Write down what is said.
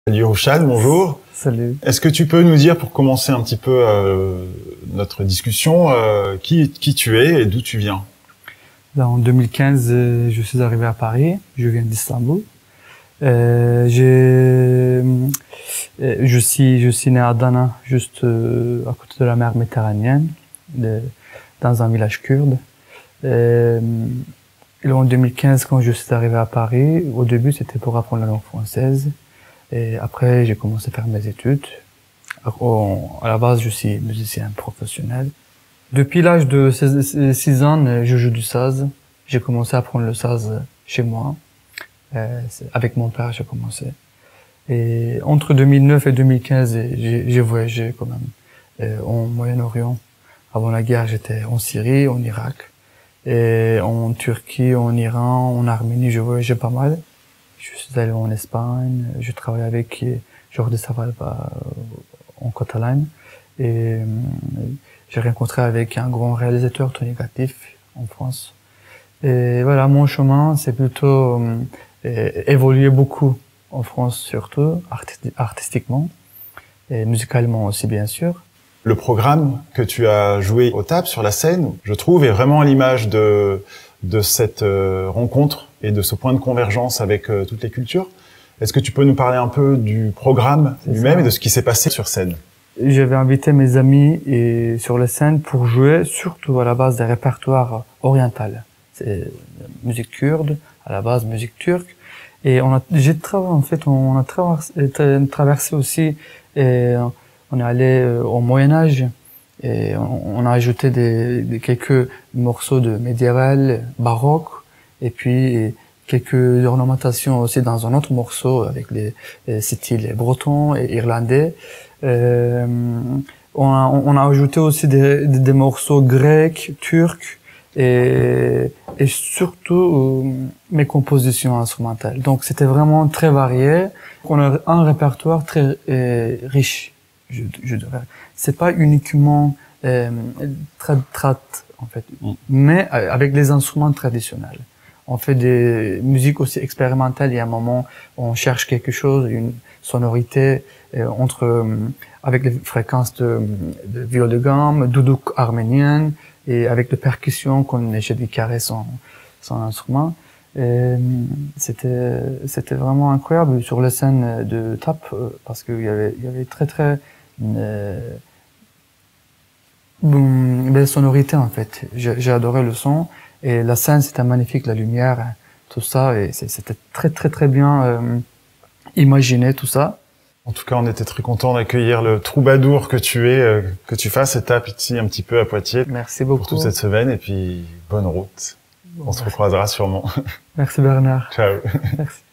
Salut Rochane, bonjour. Salut. Est-ce que tu peux nous dire, pour commencer un petit peu notre discussion, qui tu es et d'où tu viens? En 2015, je suis arrivé à Paris. Je viens d'Istanbul. Je suis né à Adana, juste à côté de la mer Méditerranéenne, dans un village kurde. Et en 2015, quand je suis arrivé à Paris, au début, c'était pour apprendre la langue française. Et après, j'ai commencé à faire mes études. À la base, je suis musicien professionnel. Depuis l'âge de 6 ans, je joue du saz. J'ai commencé à apprendre le saz chez moi. Avec mon père, j'ai commencé. Et entre 2009 et 2015, j'ai voyagé quand même en Moyen-Orient. Avant la guerre, j'étais en Syrie, en Irak, et en Turquie, en Iran, en Arménie, je voyageais pas mal. Je suis allé en Espagne, je travaillais avec Jordi Savall en Catalogne, et j'ai rencontré avec un grand réalisateur, Tony Gatif, en France. Et voilà, mon chemin, c'est plutôt évoluer beaucoup en France, surtout artistiquement et musicalement aussi, bien sûr. Le programme que tu as joué au TAP sur la scène, je trouve, est vraiment à l'image de cette rencontre et de ce point de convergence avec toutes les cultures. Est-ce que tu peux nous parler un peu du programme lui-même et de ce qui s'est passé sur scène? J'avais invité mes amis sur la scène pour jouer surtout à la base des répertoires orientaux. C'est musique kurde, à la base musique turque. Et on a traversé aussi, et on est allé au Moyen-Âge, et on a ajouté quelques morceaux de médiéval, baroque, et puis quelques ornementations aussi dans un autre morceau avec les styles bretons et irlandais. On a ajouté aussi des morceaux grecs, turcs, et surtout mes compositions instrumentales. Donc c'était vraiment très varié. On a un répertoire très riche, je dirais. C'est pas uniquement trad en fait, mais avec les instruments traditionnels. On fait des musiques aussi expérimentales. Il y a un moment, on cherche quelque chose, une sonorité avec les fréquences de viol de gamme, doudouk arménienne, et avec les percussions comme Chedi Carré, son instrument. C'était vraiment incroyable sur la scène de TAP, parce qu'il y avait très belle sonorité en fait. J'ai adoré le son, et la scène c'était magnifique, la lumière, tout ça, et c'était très bien imaginé tout ça. En tout cas, on était très contents d'accueillir le troubadour que tu es, que tu fasses étape ici un petit peu à Poitiers. Merci beaucoup. Pour toute cette semaine, et puis bonne route. On se recroisera sûrement. Merci Bernard. Ciao. Merci.